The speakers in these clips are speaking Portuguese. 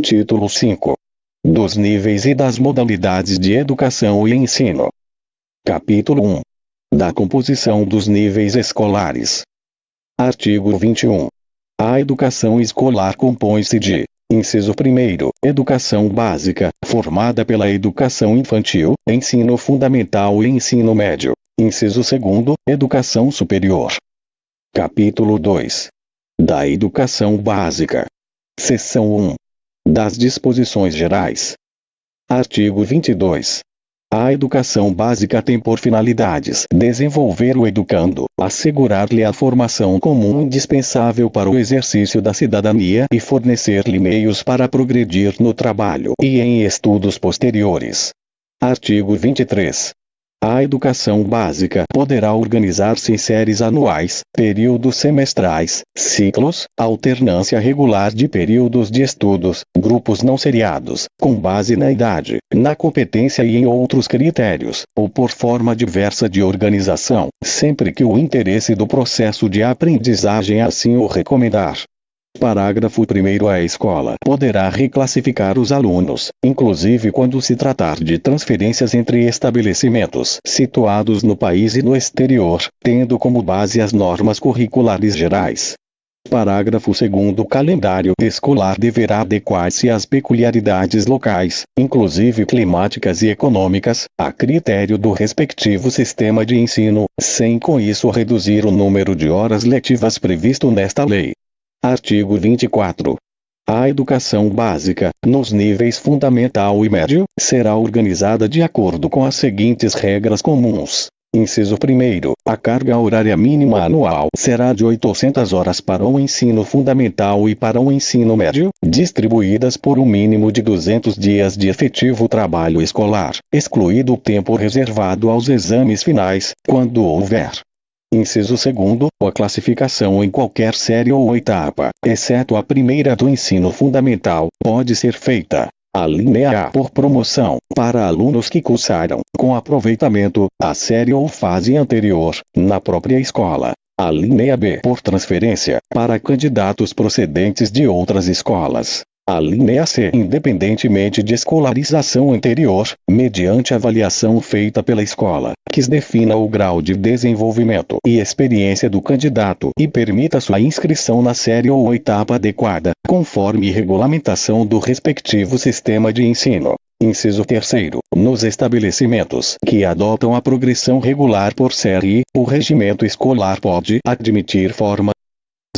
Título 5. Dos níveis e das modalidades de educação e ensino. Capítulo 1. Da composição dos níveis escolares. Artigo 21. A educação escolar compõe-se de: inciso 1, educação básica, formada pela educação infantil, ensino fundamental e ensino médio. Inciso 2, educação superior. Capítulo 2. Da educação básica. Seção 1. Das disposições gerais. Artigo 22. A educação básica tem por finalidades desenvolver o educando, assegurar-lhe a formação comum indispensável para o exercício da cidadania e fornecer-lhe meios para progredir no trabalho e em estudos posteriores. Artigo 23. A educação básica poderá organizar-se em séries anuais, períodos semestrais, ciclos, alternância regular de períodos de estudos, grupos não seriados, com base na idade, na competência e em outros critérios, ou por forma diversa de organização, sempre que o interesse do processo de aprendizagem assim o recomendar. Parágrafo 1º. A escola poderá reclassificar os alunos, inclusive quando se tratar de transferências entre estabelecimentos situados no país e no exterior, tendo como base as normas curriculares gerais. Parágrafo 2º. O calendário escolar deverá adequar-se às peculiaridades locais, inclusive climáticas e econômicas, a critério do respectivo sistema de ensino, sem com isso reduzir o número de horas letivas previsto nesta lei. Artigo 24. A educação básica, nos níveis fundamental e médio, será organizada de acordo com as seguintes regras comuns. Inciso 1. A carga horária mínima anual será de 800 horas para o ensino fundamental e para o ensino médio, distribuídas por um mínimo de 200 dias de efetivo trabalho escolar, excluído o tempo reservado aos exames finais, quando houver. Inciso 2. A classificação em qualquer série ou etapa, exceto a primeira do ensino fundamental, pode ser feita: alínea A por promoção, para alunos que cursaram, com aproveitamento, a série ou fase anterior, na própria escola. Alínea B por transferência, para candidatos procedentes de outras escolas. Alínea C independentemente de escolarização anterior, mediante avaliação feita pela escola, que defina o grau de desenvolvimento e experiência do candidato e permita sua inscrição na série ou etapa adequada, conforme regulamentação do respectivo sistema de ensino. Inciso 3. Nos estabelecimentos que adotam a progressão regular por série, o regimento escolar pode admitir formas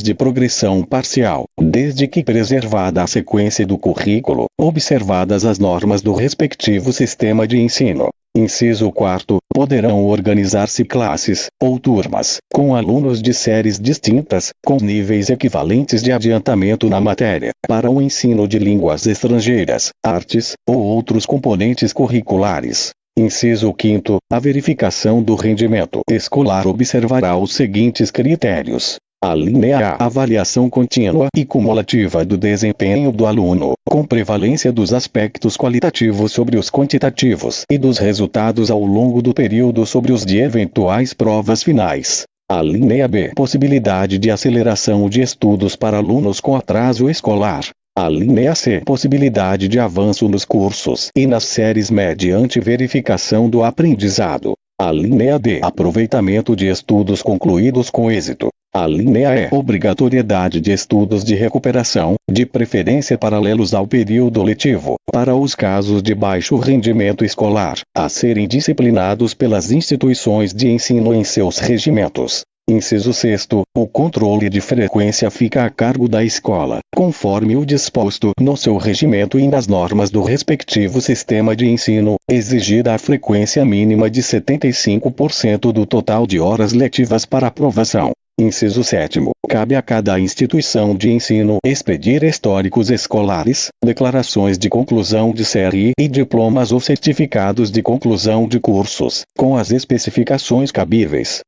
de progressão parcial, desde que preservada a sequência do currículo, observadas as normas do respectivo sistema de ensino. Inciso 4. Poderão organizar-se classes, ou turmas, com alunos de séries distintas, com níveis equivalentes de adiantamento na matéria, para o ensino de línguas estrangeiras, artes, ou outros componentes curriculares. Inciso 5. A verificação do rendimento escolar observará os seguintes critérios. Alínea A. Avaliação contínua e cumulativa do desempenho do aluno, com prevalência dos aspectos qualitativos sobre os quantitativos e dos resultados ao longo do período sobre os de eventuais provas finais. Alínea B. Possibilidade de aceleração de estudos para alunos com atraso escolar. Alínea C. Possibilidade de avanço nos cursos e nas séries mediante verificação do aprendizado. Alínea D. Aproveitamento de estudos concluídos com êxito. Alínea E. Obrigatoriedade de estudos de recuperação, de preferência paralelos ao período letivo, para os casos de baixo rendimento escolar, a serem disciplinados pelas instituições de ensino em seus regimentos. Inciso 6. O controle de frequência fica a cargo da escola, conforme o disposto no seu regimento e nas normas do respectivo sistema de ensino, exigida a frequência mínima de 75% do total de horas letivas para aprovação. Inciso 7. Cabe a cada instituição de ensino expedir históricos escolares, declarações de conclusão de série e diplomas ou certificados de conclusão de cursos, com as especificações cabíveis.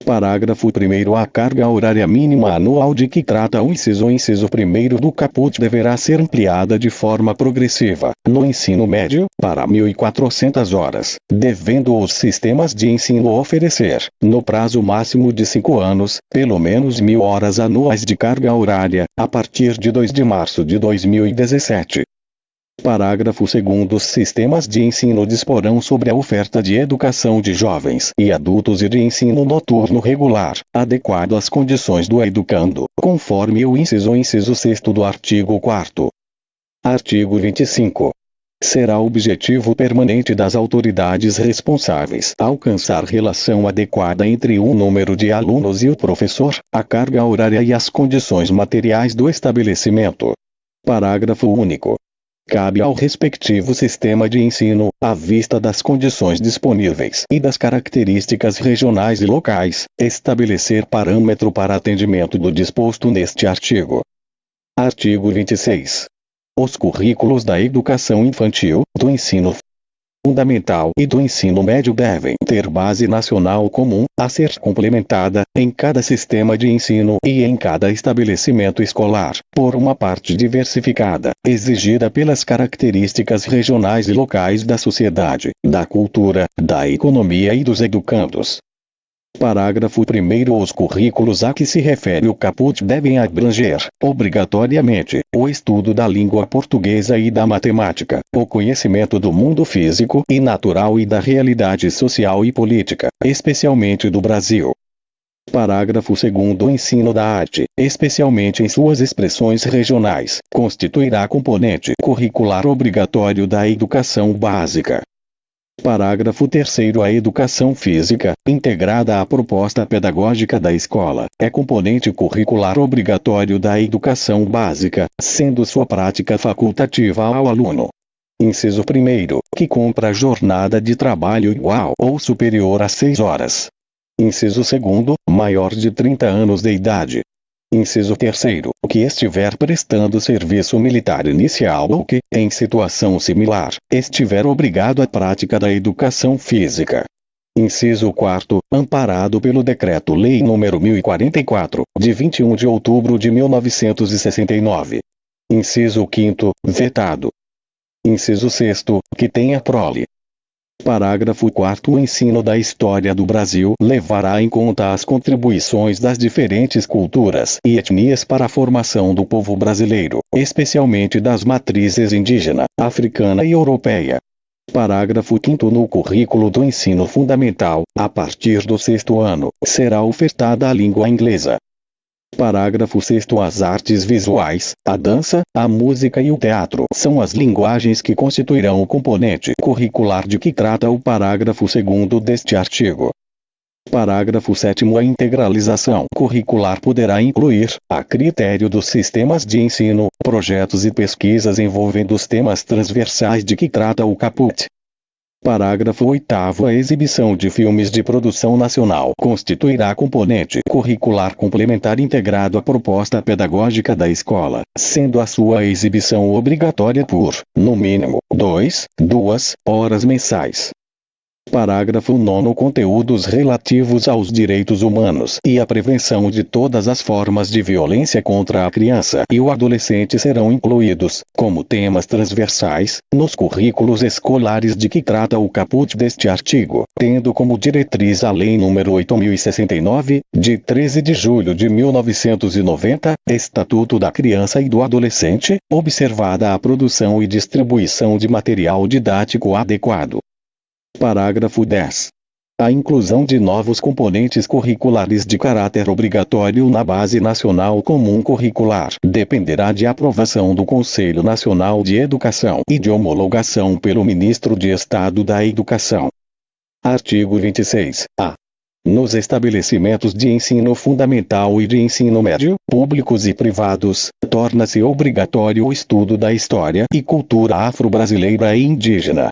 Parágrafo 1º. A carga horária mínima anual de que trata o inciso 1º do caput deverá ser ampliada de forma progressiva, no ensino médio, para 1.400 horas, devendo os sistemas de ensino oferecer, no prazo máximo de 5 anos, pelo menos 1.000 horas anuais de carga horária, a partir de 2 de março de 2017. Parágrafo 2º. Os sistemas de ensino disporão sobre a oferta de educação de jovens e adultos e de ensino noturno regular, adequado às condições do educando, conforme o inciso 6º do artigo 4º. Artigo 25. Será objetivo permanente das autoridades responsáveis alcançar relação adequada entre o número de alunos e o professor, a carga horária e as condições materiais do estabelecimento. Parágrafo único. Cabe ao respectivo sistema de ensino, à vista das condições disponíveis e das características regionais e locais, estabelecer parâmetro para atendimento do disposto neste artigo. Artigo 26. Os currículos da educação infantil, do ensino fundamental e do ensino médio devem ter base nacional comum, a ser complementada, em cada sistema de ensino e em cada estabelecimento escolar, por uma parte diversificada, exigida pelas características regionais e locais da sociedade, da cultura, da economia e dos educandos. Parágrafo 1º. Os currículos a que se refere o caput devem abranger, obrigatoriamente, o estudo da língua portuguesa e da matemática, o conhecimento do mundo físico e natural e da realidade social e política, especialmente do Brasil. Parágrafo 2º. O ensino da arte, especialmente em suas expressões regionais, constituirá componente curricular obrigatório da educação básica. Parágrafo 3º. A educação física, integrada à proposta pedagógica da escola, é componente curricular obrigatório da educação básica, sendo sua prática facultativa ao aluno. Inciso 1º. Que cumpra jornada de trabalho igual ou superior a 6 horas. Inciso 2º. Maior de 30 anos de idade. Inciso 3º. Que estiver prestando serviço militar inicial ou que, em situação similar, estiver obrigado à prática da educação física. Inciso 4º. Amparado pelo Decreto-Lei nº 1044, de 21 de outubro de 1969. Inciso 5º. Vetado. Inciso 6º. Que tenha prole. Parágrafo 4º. O ensino da história do Brasil levará em conta as contribuições das diferentes culturas e etnias para a formação do povo brasileiro, especialmente das matrizes indígena, africana e europeia. Parágrafo 5º. No currículo do ensino fundamental, a partir do 6º ano, será ofertada a língua inglesa. Parágrafo 6º. As artes visuais, a dança, a música e o teatro são as linguagens que constituirão o componente curricular de que trata o parágrafo 2º deste artigo. Parágrafo 7º. A integralização curricular poderá incluir, a critério dos sistemas de ensino, projetos e pesquisas envolvendo os temas transversais de que trata o caput. Parágrafo 8º. A exibição de filmes de produção nacional constituirá componente curricular complementar integrado à proposta pedagógica da escola, sendo a sua exibição obrigatória por, no mínimo, 2 horas mensais. Parágrafo 9º. Conteúdos relativos aos direitos humanos e à prevenção de todas as formas de violência contra a criança e o adolescente serão incluídos, como temas transversais, nos currículos escolares de que trata o caput deste artigo, tendo como diretriz a Lei nº 8.069, de 13 de julho de 1990, Estatuto da Criança e do Adolescente, observada a produção e distribuição de material didático adequado. Parágrafo 10. A inclusão de novos componentes curriculares de caráter obrigatório na Base Nacional Comum Curricular dependerá de aprovação do Conselho Nacional de Educação e de homologação pelo Ministro de Estado da Educação. Artigo 26-A. Nos estabelecimentos de ensino fundamental e de ensino médio, públicos e privados, torna-se obrigatório o estudo da história e cultura afro-brasileira e indígena.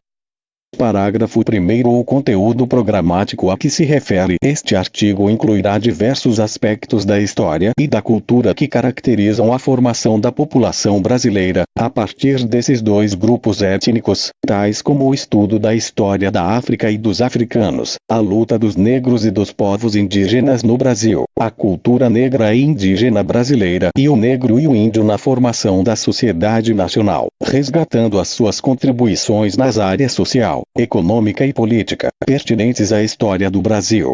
Parágrafo 1º. O conteúdo programático a que se refere este artigo incluirá diversos aspectos da história e da cultura que caracterizam a formação da população brasileira, a partir desses dois grupos étnicos, tais como o estudo da história da África e dos africanos, a luta dos negros e dos povos indígenas no Brasil, a cultura negra e indígena brasileira e o negro e o índio na formação da sociedade nacional, resgatando as suas contribuições nas áreas social, econômica e política, pertinentes à história do Brasil.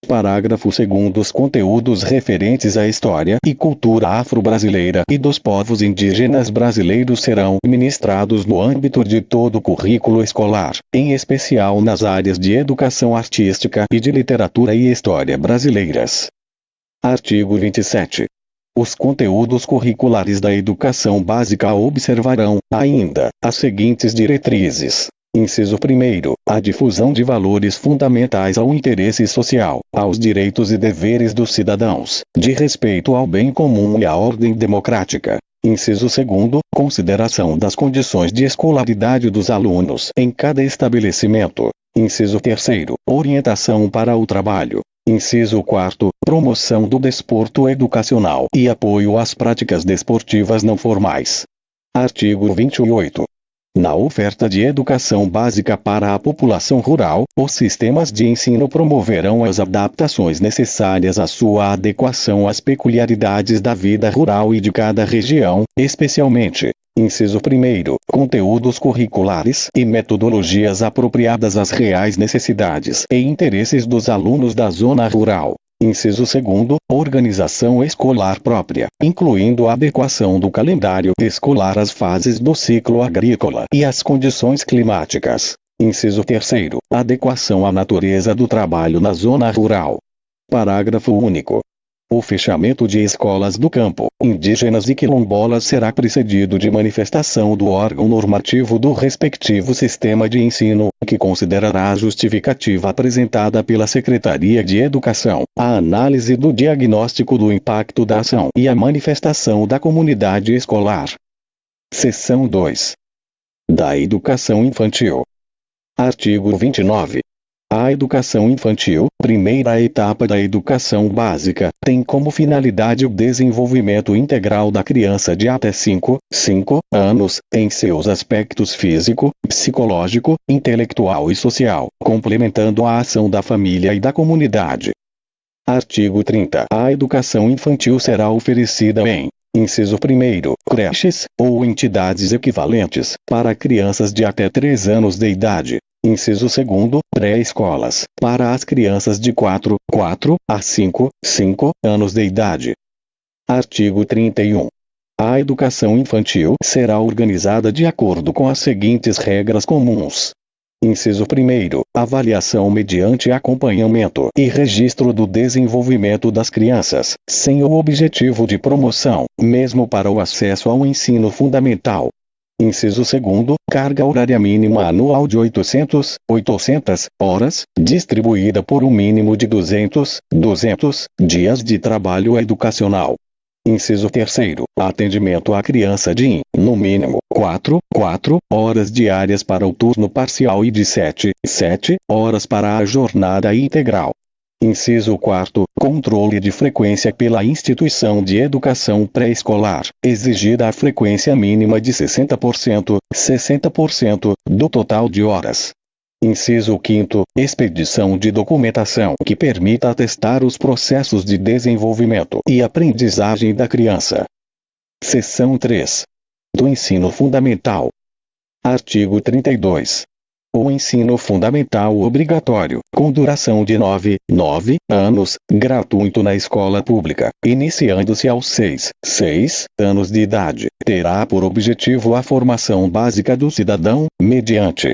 Parágrafo 2º. Os conteúdos referentes à história e cultura afro-brasileira e dos povos indígenas brasileiros serão ministrados no âmbito de todo o currículo escolar, em especial nas áreas de educação artística e de literatura e história brasileiras. Artigo 27. Os conteúdos curriculares da educação básica observarão, ainda, as seguintes diretrizes. Inciso 1º, a difusão de valores fundamentais ao interesse social, aos direitos e deveres dos cidadãos, de respeito ao bem comum e à ordem democrática. Inciso 2º, consideração das condições de escolaridade dos alunos em cada estabelecimento. Inciso 3º, orientação para o trabalho. Inciso 4º, promoção do desporto educacional e apoio às práticas desportivas não formais. Artigo 28. Na oferta de educação básica para a população rural, os sistemas de ensino promoverão as adaptações necessárias à sua adequação às peculiaridades da vida rural e de cada região, especialmente, inciso 1º, conteúdos curriculares e metodologias apropriadas às reais necessidades e interesses dos alunos da zona rural. Inciso 2º, organização escolar própria, incluindo a adequação do calendário escolar às fases do ciclo agrícola e às condições climáticas. Inciso 3º, adequação à natureza do trabalho na zona rural. Parágrafo único. O fechamento de escolas do campo, indígenas e quilombolas será precedido de manifestação do órgão normativo do respectivo sistema de ensino, que considerará a justificativa apresentada pela Secretaria de Educação, a análise do diagnóstico do impacto da ação e a manifestação da comunidade escolar. Seção 2. Da educação infantil. Artigo 29. A educação infantil, primeira etapa da educação básica, tem como finalidade o desenvolvimento integral da criança de até 5 anos, em seus aspectos físico, psicológico, intelectual e social, complementando a ação da família e da comunidade. Artigo 30. A educação infantil será oferecida em: inciso 1º, creches, ou entidades equivalentes, para crianças de até 3 anos de idade. Inciso 2º, pré-escolas, para as crianças de 4 a 5 anos de idade. Artigo 31. A educação infantil será organizada de acordo com as seguintes regras comuns. Inciso 1º, avaliação mediante acompanhamento e registro do desenvolvimento das crianças, sem o objetivo de promoção, mesmo para o acesso ao ensino fundamental. Inciso 2º, carga horária mínima anual de 800 horas, distribuída por um mínimo de 200 dias de trabalho educacional. Inciso 3º, atendimento à criança de, no mínimo, 4 horas diárias para o turno parcial e de 7 horas para a jornada integral. Inciso 4º, controle de frequência pela instituição de educação pré-escolar, exigida a frequência mínima de 60% do total de horas. Inciso 5º, expedição de documentação que permita atestar os processos de desenvolvimento e aprendizagem da criança. Seção 3. Do ensino fundamental. Artigo 32. O ensino fundamental obrigatório, com duração de 9 anos, gratuito na escola pública, iniciando-se aos 6 anos de idade, terá por objetivo a formação básica do cidadão, mediante: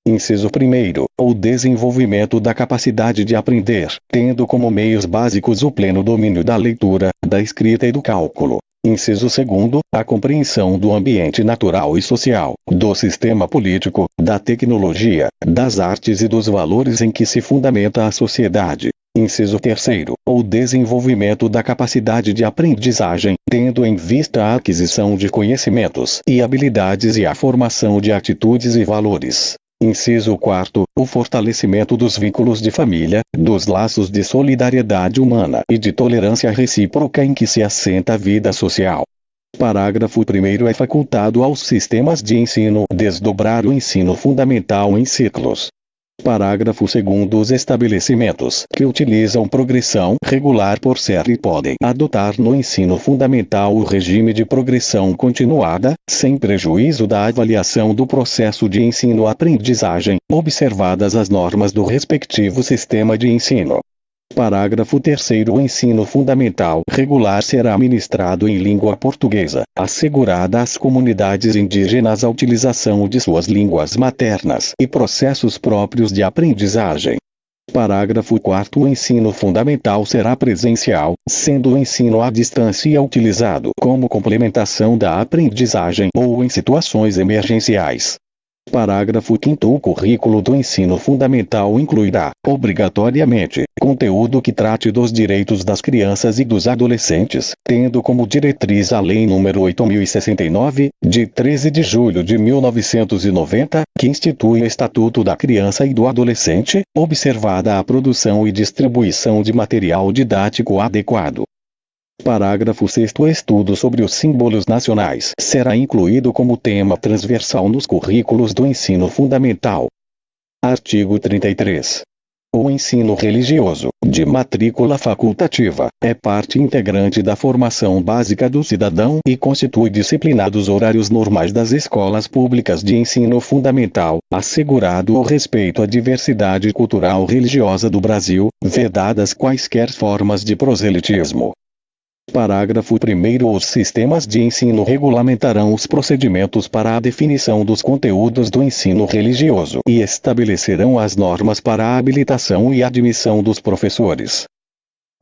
inciso 1º, o desenvolvimento da capacidade de aprender, tendo como meios básicos o pleno domínio da leitura, da escrita e do cálculo. Inciso 2º, a compreensão do ambiente natural e social, do sistema político, da tecnologia, das artes e dos valores em que se fundamenta a sociedade. Inciso 3º, o desenvolvimento da capacidade de aprendizagem, tendo em vista a aquisição de conhecimentos e habilidades e a formação de atitudes e valores. Inciso 4º, o fortalecimento dos vínculos de família, dos laços de solidariedade humana e de tolerância recíproca em que se assenta a vida social. Parágrafo 1º. É facultado aos sistemas de ensino desdobrar o ensino fundamental em ciclos. Parágrafo 2º. Os estabelecimentos que utilizam progressão regular por série podem adotar no ensino fundamental o regime de progressão continuada, sem prejuízo da avaliação do processo de ensino-aprendizagem, observadas as normas do respectivo sistema de ensino. Parágrafo 3º. O ensino fundamental regular será ministrado em língua portuguesa, assegurada às comunidades indígenas a utilização de suas línguas maternas e processos próprios de aprendizagem. Parágrafo 4º. O ensino fundamental será presencial, sendo o ensino à distância utilizado como complementação da aprendizagem ou em situações emergenciais. Parágrafo 5º. O currículo do ensino fundamental incluirá, obrigatoriamente, conteúdo que trate dos direitos das crianças e dos adolescentes, tendo como diretriz a Lei nº 8.069, de 13 de julho de 1990, que institui o Estatuto da Criança e do Adolescente, observada a produção e distribuição de material didático adequado. Parágrafo 6º. O estudo sobre os símbolos nacionais será incluído como tema transversal nos currículos do ensino fundamental. Artigo 33. O ensino religioso, de matrícula facultativa, é parte integrante da formação básica do cidadão e constitui disciplina dos horários normais das escolas públicas de ensino fundamental, assegurado o respeito à diversidade cultural religiosa do Brasil, vedadas quaisquer formas de proselitismo. Parágrafo 1º. Os sistemas de ensino regulamentarão os procedimentos para a definição dos conteúdos do ensino religioso e estabelecerão as normas para a habilitação e admissão dos professores.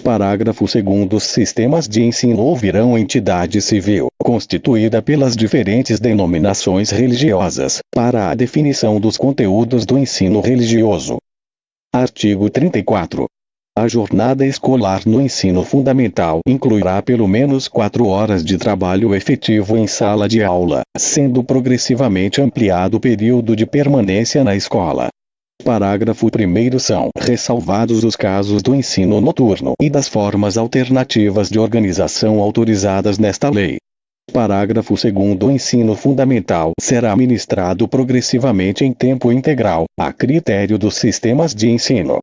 Parágrafo 2º. Os sistemas de ensino ouvirão entidade civil, constituída pelas diferentes denominações religiosas, para a definição dos conteúdos do ensino religioso. Artigo 34. A jornada escolar no ensino fundamental incluirá pelo menos 4 horas de trabalho efetivo em sala de aula, sendo progressivamente ampliado o período de permanência na escola. Parágrafo 1º. São ressalvados os casos do ensino noturno e das formas alternativas de organização autorizadas nesta lei. Parágrafo 2º. O ensino fundamental será ministrado progressivamente em tempo integral, a critério dos sistemas de ensino.